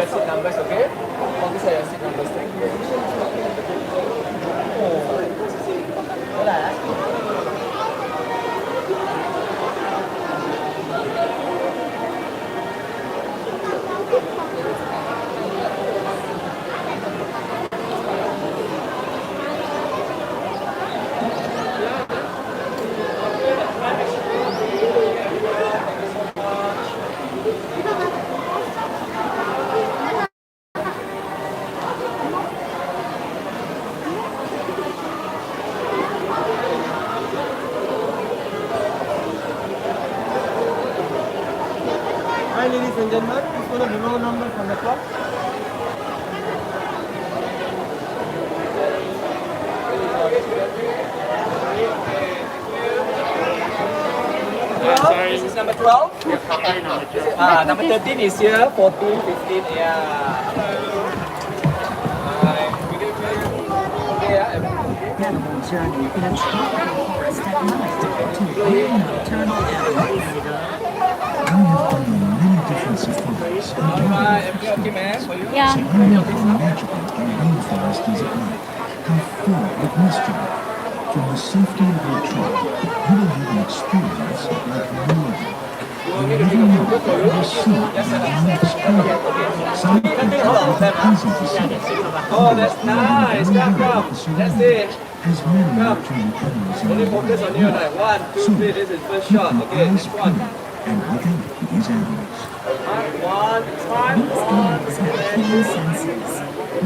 your seat numbers, okay? Focus on your seat numbers, thank you. Hi ladies and gentlemen, please follow the roll number from the clock. This is number 12. Number 13 is here, 14, 15, yeah. Animal journey in a tropical forest at night to real nocturnal animals. I have been on many different safaris and Yeah. so I know how magical a rainforest is at night, how full of mystery. From the safety of your truck, you will have an experience like no other. You never know what you will see in your next journey. Some creatures will be easy to see. Oh, that's nice. Come. That's it. As many nocturnal animals in Only the focus on you, like 1, 2, 3, this is first shot. Okay, next one. And look out for these animals. One, time, These animals have keen senses.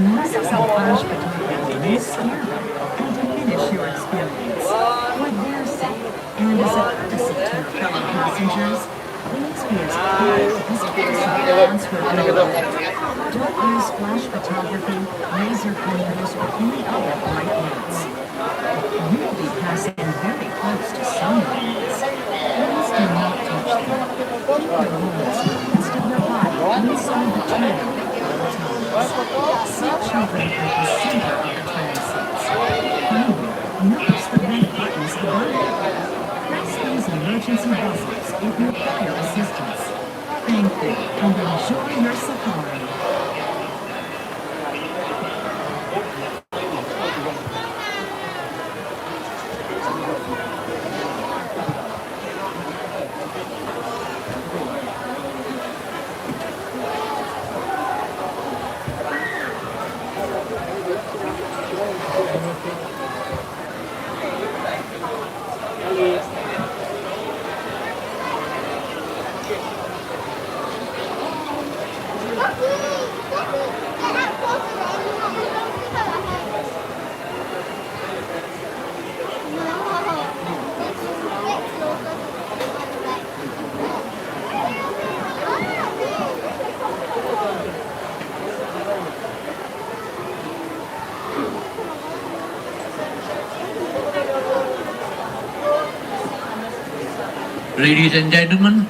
Loss of self-harsh photography may scare them and diminish your experience. For their sake, and as a courtesy to your fellow passengers, please be as quiet as possible transfer video. Don't use flash photography, laser pointers, or any other bright lights. You will be passing very close to some animals. Please do not touch them. Keep your hands to the rest of your body inside the tray at all times. Seat children at the center of the transits. Finally, notice the red buttons above you. Press these emergency buzzers if you require assistance. Thank you and enjoy your safari. Ladies and gentlemen,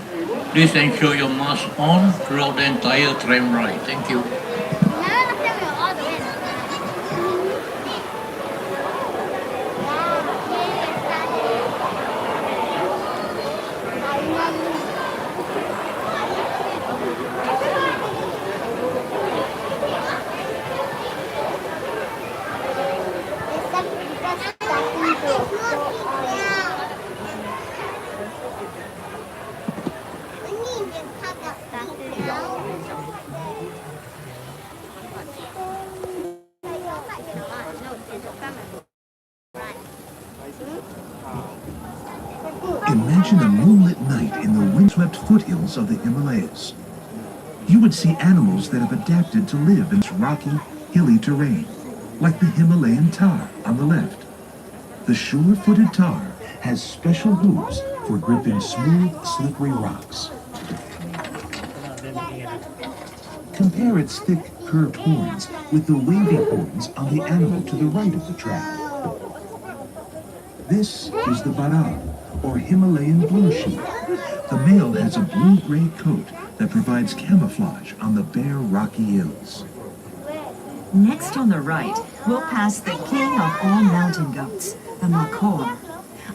please ensure your mask on throughout the entire tram ride. Thank you. Imagine a moonlit night in the windswept foothills of the Himalayas. You would see animals that have adapted to live in this rocky, hilly terrain, like the Himalayan tahr on the left. The sure-footed tahr has special hooves for gripping smooth, slippery rocks. Compare its thick, curved horns with the wavy horns on the animal to the right of the track. This is the Baral, or Himalayan blue sheep. The male has a blue-gray coat that provides camouflage on the bare, rocky hills. Next on the right, we'll pass the king of all mountain goats, the Makor.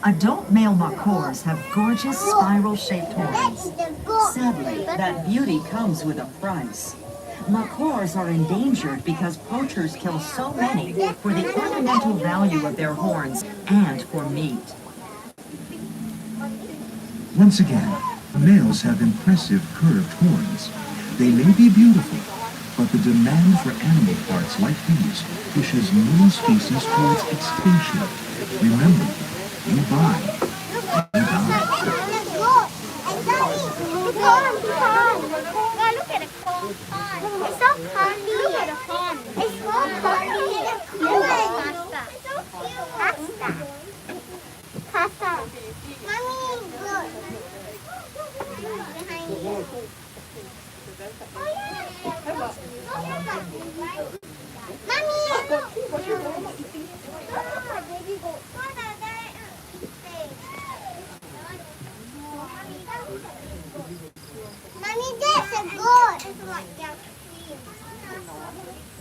Adult male Makors have gorgeous spiral-shaped horns. Sadly, that beauty comes with a price. Macaws are endangered because poachers kill so many for the ornamental value of their horns and for meat. Once again, males have impressive curved horns. They may be beautiful, but the demand for animal parts like these pushes many species towards extinction. Remember, you buy, you die. Look at the pond. It's so funny. Look at the pond. It's so funny. Pasta. Pasta. Mommy, look. Behind you. Mommy, that's a goat. It's like that cream.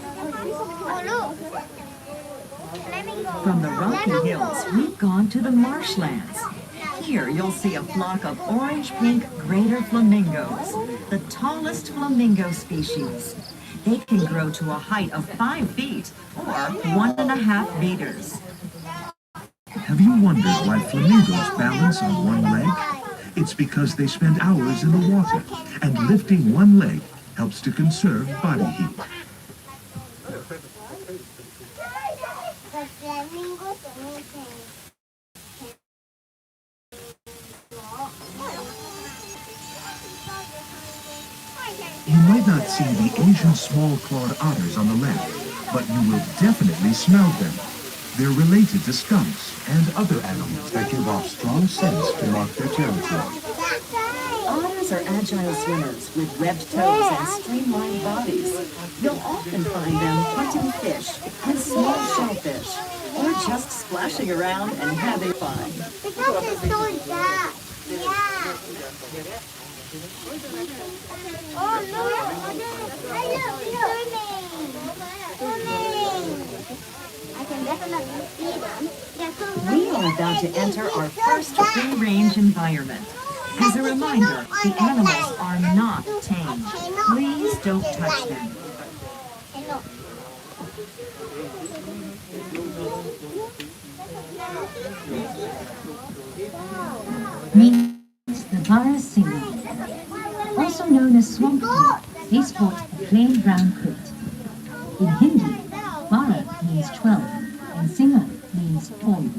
Oh, look. Let me go. From the Rocky Hills, we've gone to the Marshlands. Here you'll see a flock of orange-pink greater flamingos, the tallest flamingo species. They can grow to a height of 5 feet or 1.5 meters. Have you wondered why flamingos balance on one leg? It's because they spend hours in the water, and lifting one leg helps to conserve body heat. The flamingos are amazing. You might not see the Asian small-clawed otters on the left, but you will definitely smell them. They're related to skunks and other animals that give off strong scents to mark their territory. Otters are agile swimmers with webbed toes and streamlined bodies. You'll often find them hunting fish and small shellfish, or just splashing around and having fun. Because it's so dark. Yeah. Oh, look. I love swimming. I can definitely see them. They're so We are about to enter our first free-range environment. As a reminder, the animals are not tame. Please don't touch them. Means the Bara singer, also known as swamp deer. They sport a plain brown coat. In Hindi, Bara means 12 and Singer means 40.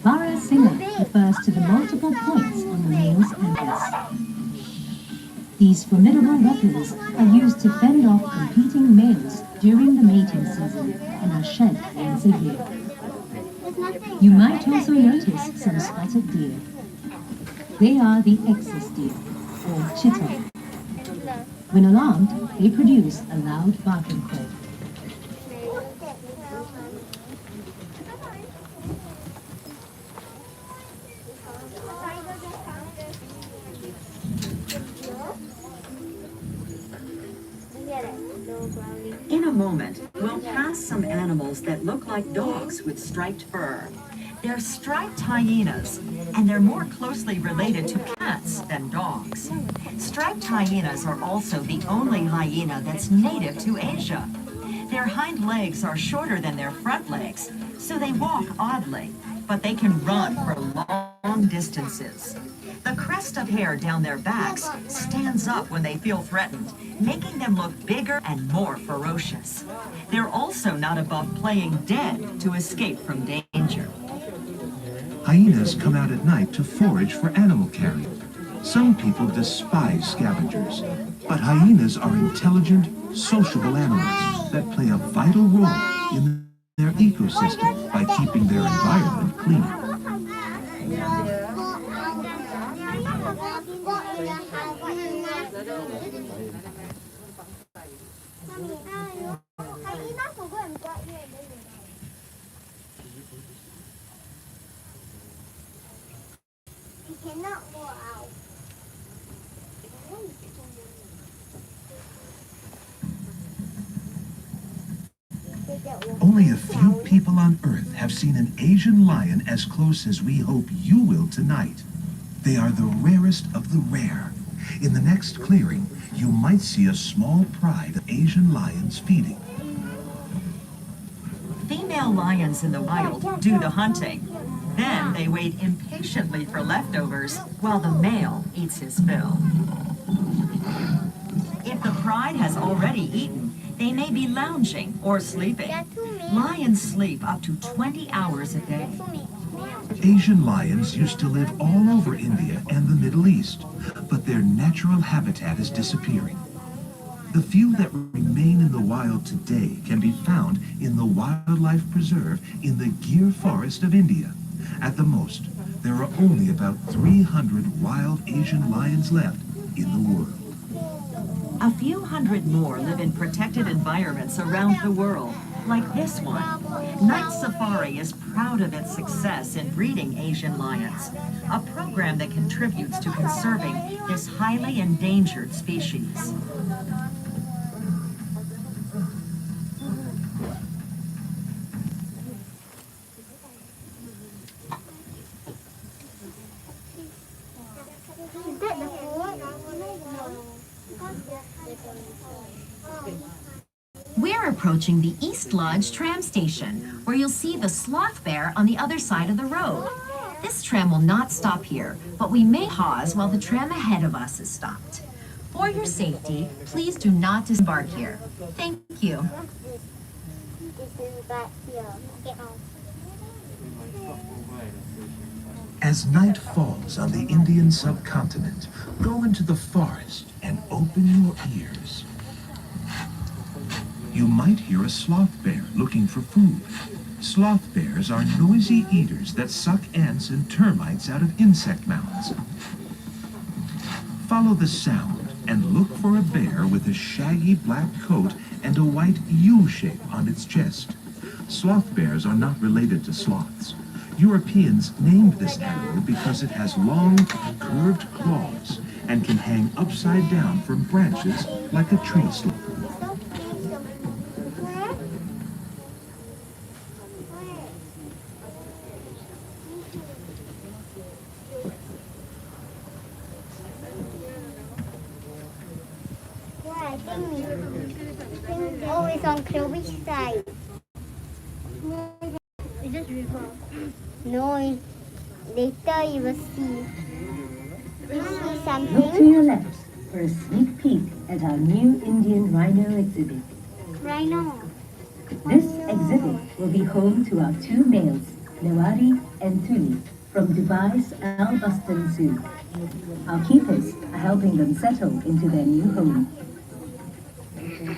Bara Singer refers to the multiple points on the males and breasts. These formidable weapons are used to fend off competing males during the mating season and are shed once a year. You might also notice some spotted deer. They are the excess deer, or chitta. When alarmed, they produce a loud barking call. In a moment, we'll pass some animals that look like dogs with striped fur. They're striped hyenas, and they're more closely related to cats than dogs. Striped hyenas are also the only hyena that's native to Asia. Their hind legs are shorter than their front legs, so they walk oddly, but they can run for long distances. The crest of hair down their backs stands up when they feel threatened, making them look bigger and more ferocious. They're also not above playing dead to escape from danger. Hyenas come out at night to forage for animal carrion. Some people despise scavengers, but hyenas are intelligent, sociable animals that play a vital role in their ecosystem by keeping their environment clean. Cannot go out. Only a few people on Earth have seen an Asian lion as close as we hope you will tonight. They are the rarest of the rare, In the next clearing, you might see a small pride of Asian lions feeding. Female lions in the wild do the hunting. Then they wait impatiently for leftovers while the male eats his fill. If the pride has already eaten, they may be lounging or sleeping. Lions sleep up to 20 hours a day. Asian lions used to live all over India and the Middle East, but their natural habitat is disappearing. The few that remain in the wild today can be found in the wildlife preserve in the Gir forest of India. At the most, there are only about 300 wild Asian lions left in the world. A few hundred more live in protected environments around the world, like this one. Night Safari is proud of its success in breeding Asian lions, a program that contributes to conserving this highly endangered species. Is that the food? We're approaching the East Lodge tram station, where you'll see the Sloth bear on the other side of the road. This tram will not stop here, but we may pause while the tram ahead of us is stopped. For your safety, please do not disembark here. Thank you. As night falls on the Indian subcontinent, go into the forest and open your ears. You might hear a sloth bear looking for food. Sloth bears are noisy eaters that suck ants and termites out of insect mounds. Follow the sound and look for a bear with a shaggy black coat and a white U shape on its chest. Sloth bears are not related to sloths. Europeans named this animal because it has long, curved claws and can hang upside down from branches like a tree sloth. Oh, it's on Chloe's side. Is this river? No, later you will see. You see Look to something? your left for a sneak peek at our new Indian rhino exhibit. Rhino. This exhibit will be home to our two males, Newari and Tuli, from Dubai's Al Bustan Zoo. Our keepers are helping them settle into their new home.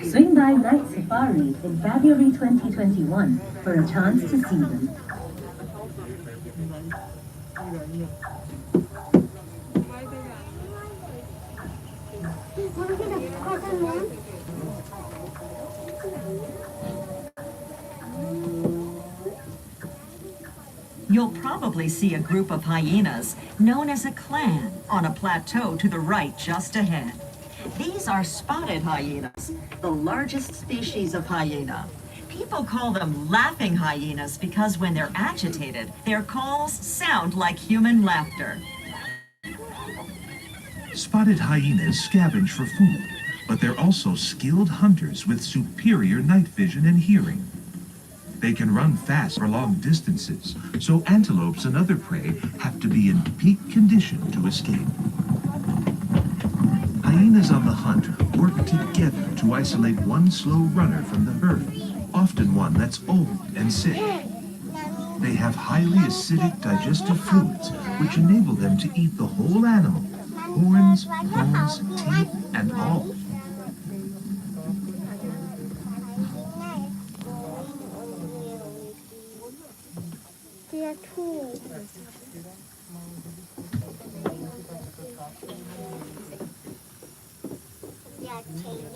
Swing by Night Safari in February 2021 for a chance to see them. Want to see the cotton one? You'll probably see a group of hyenas known as a clan on a plateau to the right just ahead. These are spotted hyenas, the largest species of hyena. People call them laughing hyenas because when they're agitated, their calls sound like human laughter. Spotted hyenas scavenge for food, but they're also skilled hunters with superior night vision and hearing. They can run fast for long distances, so antelopes and other prey have to be in peak condition to escape. Hyenas on the hunt work together to isolate one slow runner from the herd, often one that's old and sick. They have highly acidic digestive fluids, which enable them to eat the whole animal, horns, bones, teeth, and all. There are two. They are chasing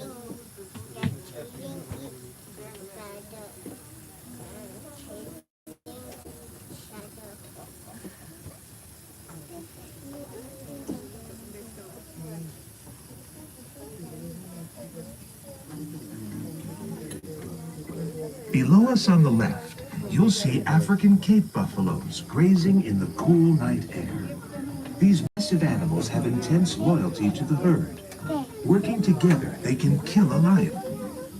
Below us on the left, you'll see African Cape buffaloes grazing in the cool night air. These massive animals have intense loyalty to the herd. Working together, they can kill a lion.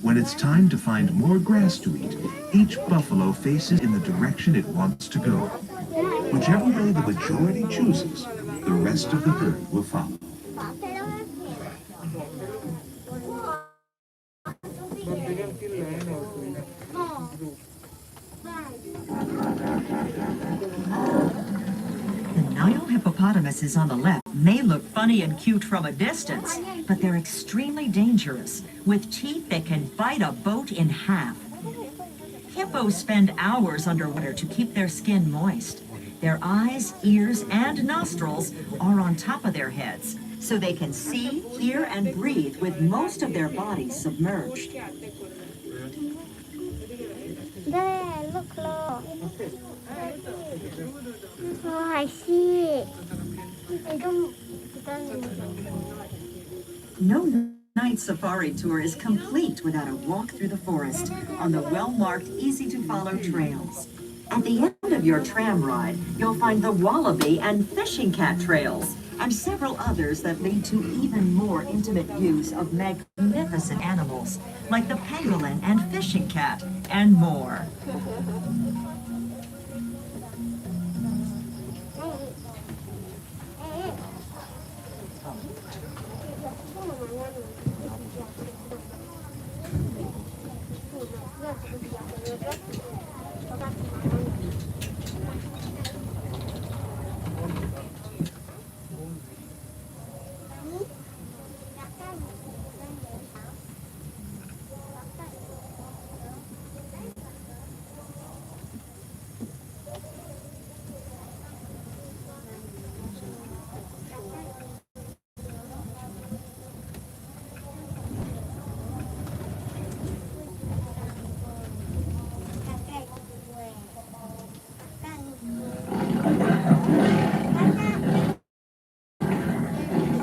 When it's time to find more grass to eat, each buffalo faces in the direction it wants to go. Whichever way the majority chooses, the rest of the herd will follow. The Nile hippopotamuses on the left may look funny and cute from a distance, but they're extremely dangerous, with teeth that can bite a boat in half. Hippos spend hours underwater to keep their skin moist. Their eyes, ears, and nostrils are on top of their heads, so they can see, hear, and breathe with most of their bodies submerged. There, look, look. Oh, I see. No night safari tour is complete without a walk through the forest on the well-marked, easy-to-follow trails. At the end of your tram ride, you'll find the wallaby and fishing cat trails, and several others that lead to even more intimate views of magnificent animals, like the pangolin and fishing cat, and more.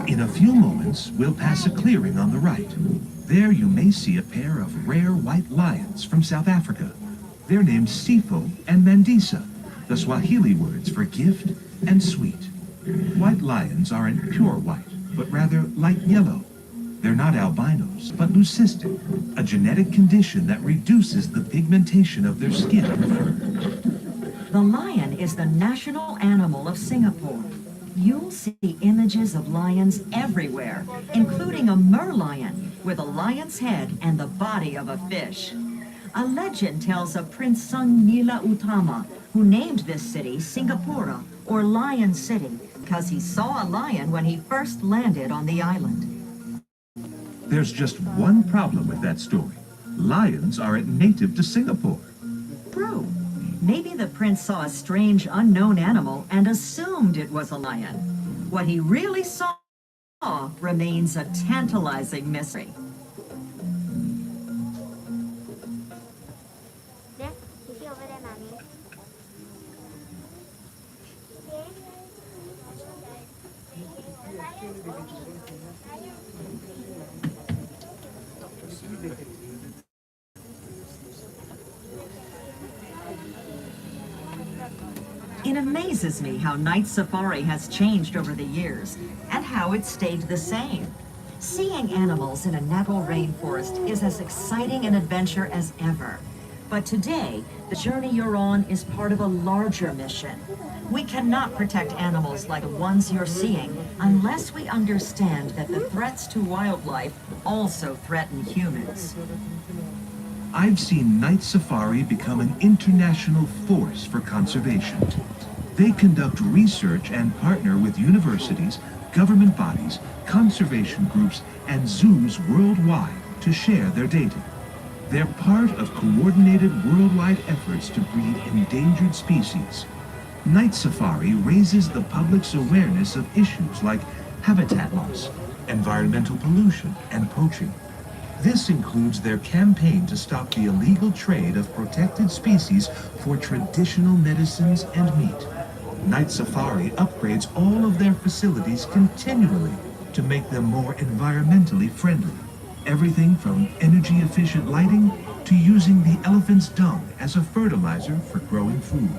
In a few moments, we'll pass a clearing on the right. There you may see a pair of rare white lions from South Africa. They're named Sifo and Mandisa, the Swahili words for gift and sweet. White lions aren't pure white, but rather light yellow. They're not albinos, but leucistic, a genetic condition that reduces the pigmentation of their skin and fur. The lion is the national animal of Singapore. You'll see images of lions everywhere, including a merlion with a lion's head and the body of a fish. A legend tells of Prince Sun Nila Utama, who named this city Singapura, or Lion City, because he saw a lion when he first landed on the island. There's just one problem with that story. Lions aren't native to Singapore. True. Maybe the prince saw a strange, unknown animal and assumed it was a lion. What he really saw remains a tantalizing mystery. It amazes me how night safari has changed over the years, and how it stayed the same. Seeing animals in a natural rainforest is as exciting an adventure as ever. But today, the journey you're on is part of a larger mission. We cannot protect animals like the ones you're seeing unless we understand that the threats to wildlife also threaten humans. I've seen night safari become an international force for conservation. They conduct research and partner with universities, government bodies, conservation groups, and zoos worldwide to share their data. They're part of coordinated worldwide efforts to breed endangered species. Night safari raises the public's awareness of issues like habitat loss, environmental pollution, and poaching. This includes their campaign to stop the illegal trade of protected species for traditional medicines and meat. Night Safari upgrades all of their facilities continually to make them more environmentally friendly. Everything from energy-efficient lighting to using the elephant's dung as a fertilizer for growing food.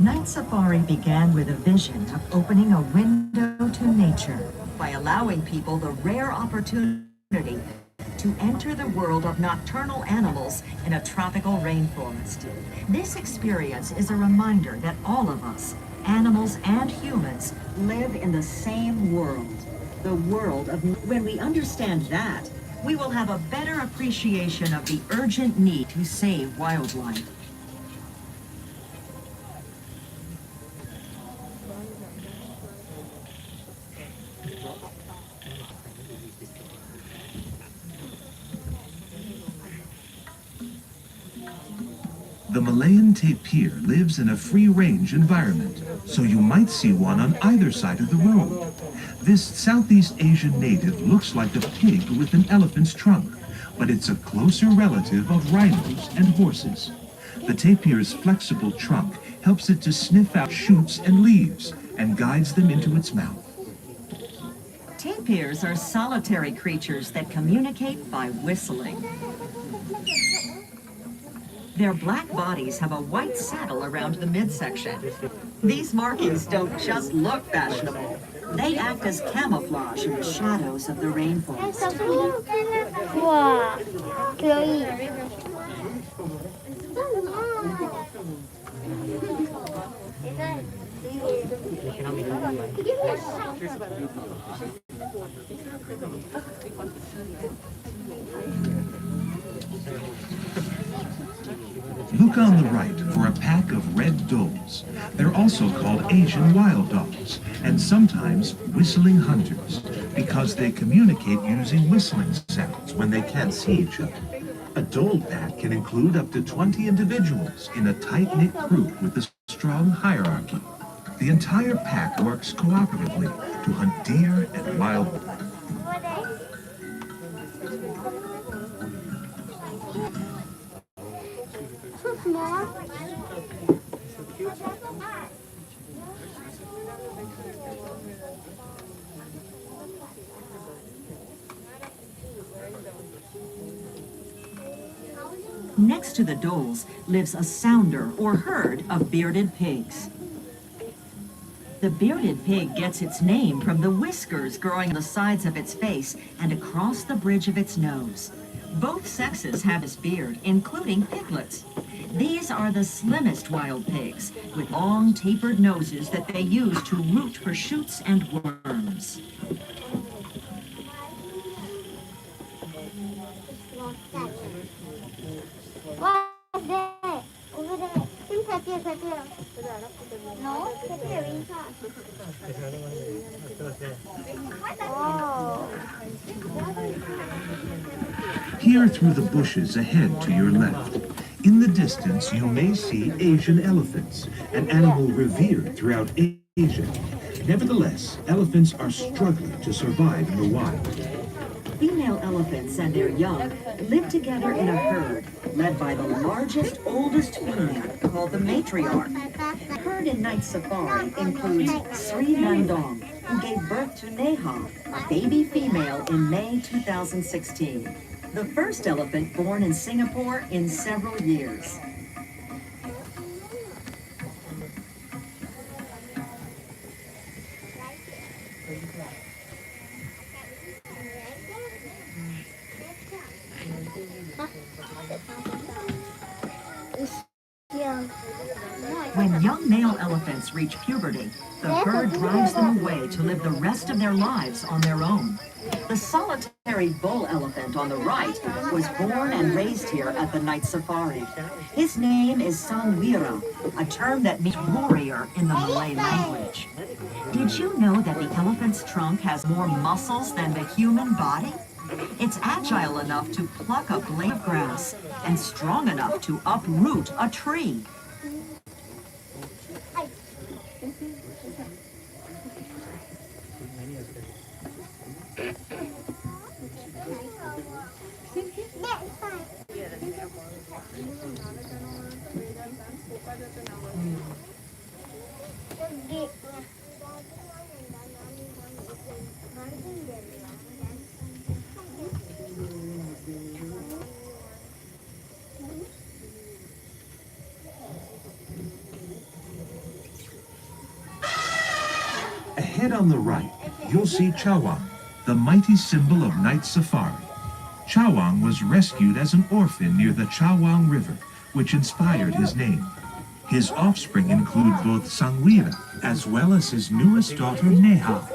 Night Safari began with a vision of opening a window to nature by allowing people the rare opportunity to enter the world of nocturnal animals in a tropical rainforest. This experience is a reminder that all of us, animals and humans, live in the same world. The world of... When we understand that, we will have a better appreciation of the urgent need to save wildlife. The Malayan tapir lives in a free-range environment, so you might see one on either side of the road. This Southeast Asian native looks like a pig with an elephant's trunk, but it's a closer relative of rhinos and horses. The tapir's flexible trunk helps it to sniff out shoots and leaves and guides them into its mouth. Tapirs are solitary creatures that communicate by whistling. Their black bodies have a white saddle around the midsection. These markings don't just look fashionable. They act as camouflage in the shadows of the rainforest. Wow, 可以。Look on the right for a pack of red does. They're also called Asian wild dogs, and sometimes whistling hunters, because they communicate using whistling sounds when they can't see each other. A dole pack can include up to 20 individuals in a tight-knit group with a strong hierarchy. The entire pack works cooperatively to hunt deer and wild. So small. Next to the doles lives a sounder or herd of bearded pigs. The bearded pig gets its name from the whiskers growing on the sides of its face and across the bridge of its nose. Both sexes have this beard, including piglets. These are the slimmest wild pigs, with long tapered noses that they use to root for shoots and worms. Wow, there. Over there. Think tapir. No, tapir inside. Oh. Peer through the bushes ahead to your left. In the distance, you may see Asian elephants, an animal revered throughout Asia. Nevertheless, elephants are struggling to survive in the wild. Female elephants and their young live together in a herd, led by the largest, oldest female, called the matriarch. The herd in Night Safari includes Sri Nandong, who gave birth to Neha, a baby female, in May 2016. The first elephant born in Singapore in several years. When young male elephants reach puberty, the herd drives them away to live the rest of their lives on their own. The solitary bull elephant on the right was born and raised here at the Night Safari. His name is Sangwira, a term that means warrior in the Malay language. Did you know that the elephant's trunk has more muscles than the human body? It's agile enough to pluck a blade of grass and strong enough to uproot a tree. Ahead on the right, you'll see Chawang, the mighty symbol of night safari. Chawang was rescued as an orphan near the Chawang River, which inspired his name. His offspring include both Sangwira as well as his newest daughter Neha.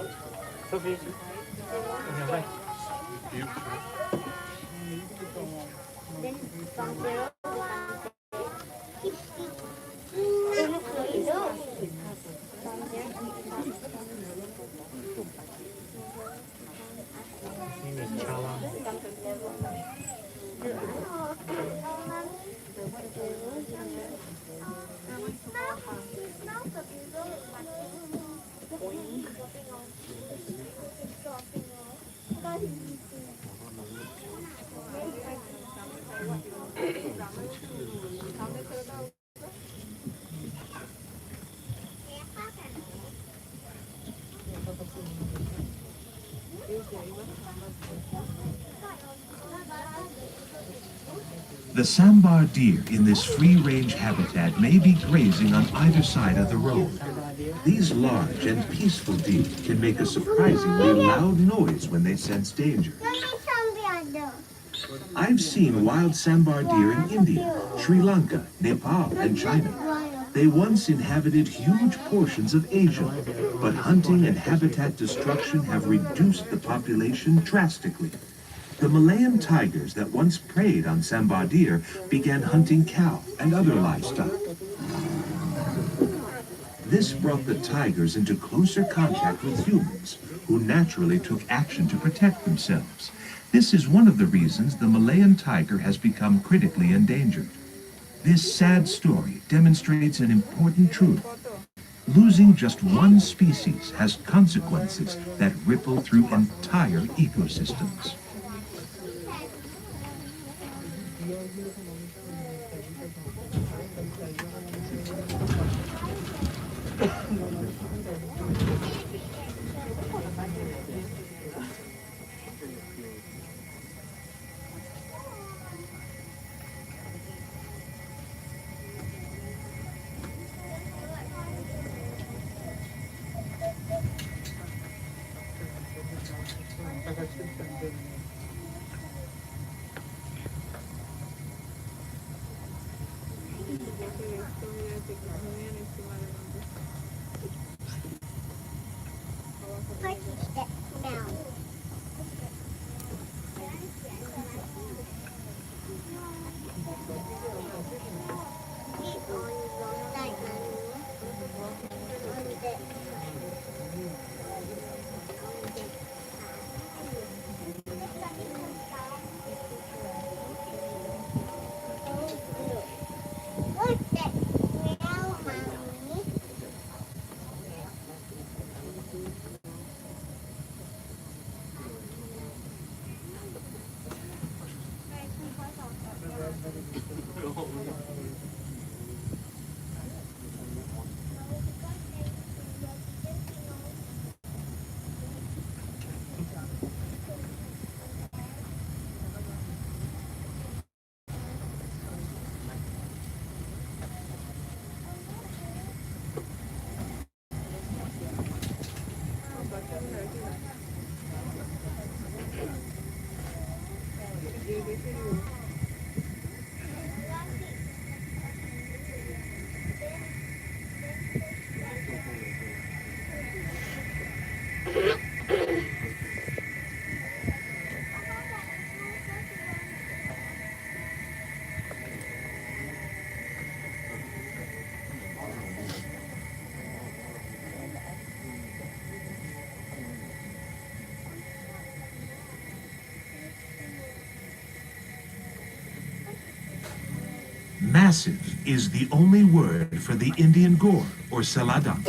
The Sambar deer in this free-range habitat may be grazing on either side of the road. These large and peaceful deer can make a surprisingly loud noise when they sense danger. I've seen wild Sambar deer in India, Sri Lanka, Nepal, and China. They once inhabited huge portions of Asia, but hunting and habitat destruction have reduced the population drastically. The Malayan tigers that once preyed on Sambar deer began hunting cow and other livestock. This brought the tigers into closer contact with humans, who naturally took action to protect themselves. This is one of the reasons the Malayan tiger has become critically endangered. This sad story demonstrates an important truth. Losing just one species has consequences that ripple through entire ecosystems. Massive is the only word for the Indian gaur, or celadon.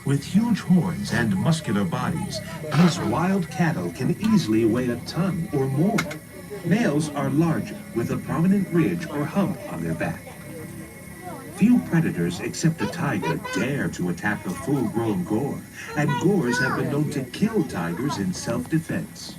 With huge horns and muscular bodies, these wild cattle can easily weigh a ton or more. Males are larger, with a prominent ridge or hump on their back. Few predators except a tiger dare to attack a full-grown gaur, and gaurs have been known to kill tigers in self-defense.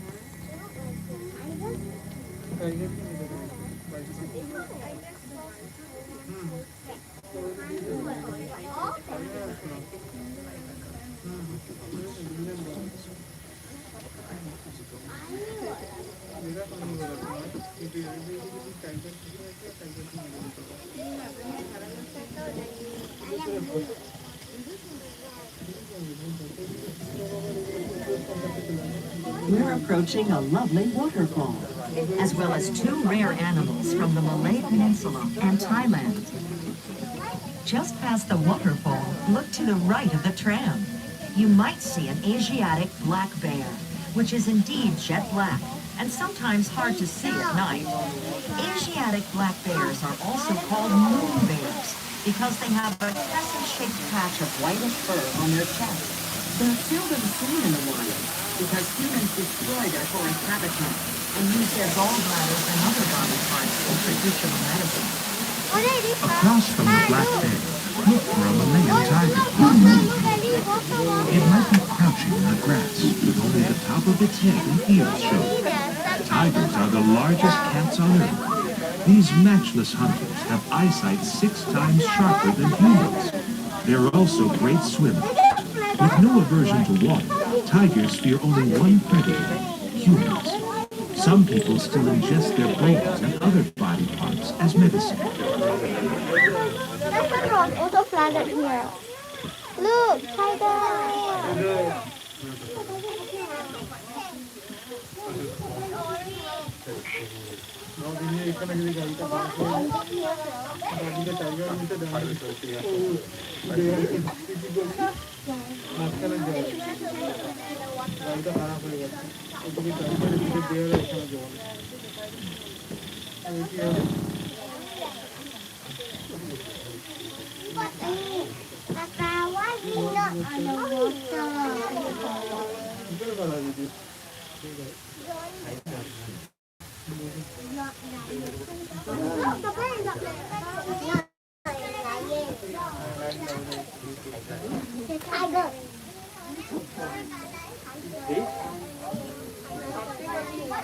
We're approaching a lovely waterfall, as well as two rare animals from the Malay Peninsula and Thailand. Just past the waterfall, look to the right of the tram. You might see an Asiatic black bear, which is indeed jet black and sometimes hard to see at night. Asiatic black bears are also called moon bears because they have a crescent-shaped patch of whitish fur on their chest. they're seldom seen in the wild because humans destroy their forest habitat and use their gallbladders and other body parts in traditional medicine. Across from the black bear, look for a Malayan tiger. It might be crouching in the grass with only the top of its head and ears showing. Tigers are the largest cats on earth. These matchless hunters have eyesight 6 times sharper than humans. They're also great swimmers. With no aversion to water, tigers fear only one predator, humans. Some people still ingest their brains and other body parts as medicine. That's a rock also planted here. Look, tiger. Papa, why we not on the water? The tiger.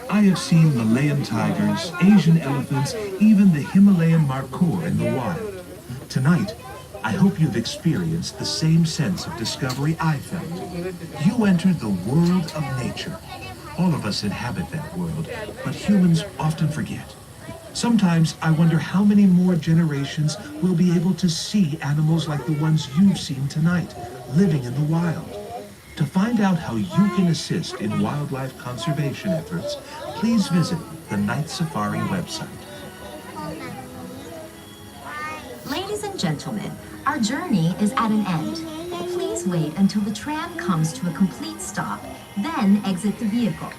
I have seen Malayan tigers, Asian elephants, even the Himalayan markhor in the wild. Tonight, I hope you've experienced the same sense of discovery I felt. You entered the world of nature. All of us inhabit that world, but humans often forget. Sometimes I wonder how many more generations will be able to see animals like the ones you've seen tonight, living in the wild. To find out how you can assist in wildlife conservation efforts, please visit the Night Safari website. Ladies and gentlemen, our journey is at an end. Please wait until the tram comes to a complete stop, then exit the vehicle.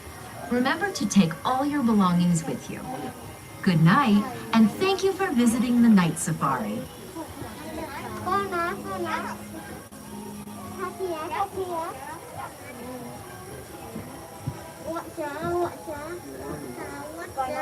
Remember to take all your belongings with you. Good night, and thank you for visiting the Night Safari. What's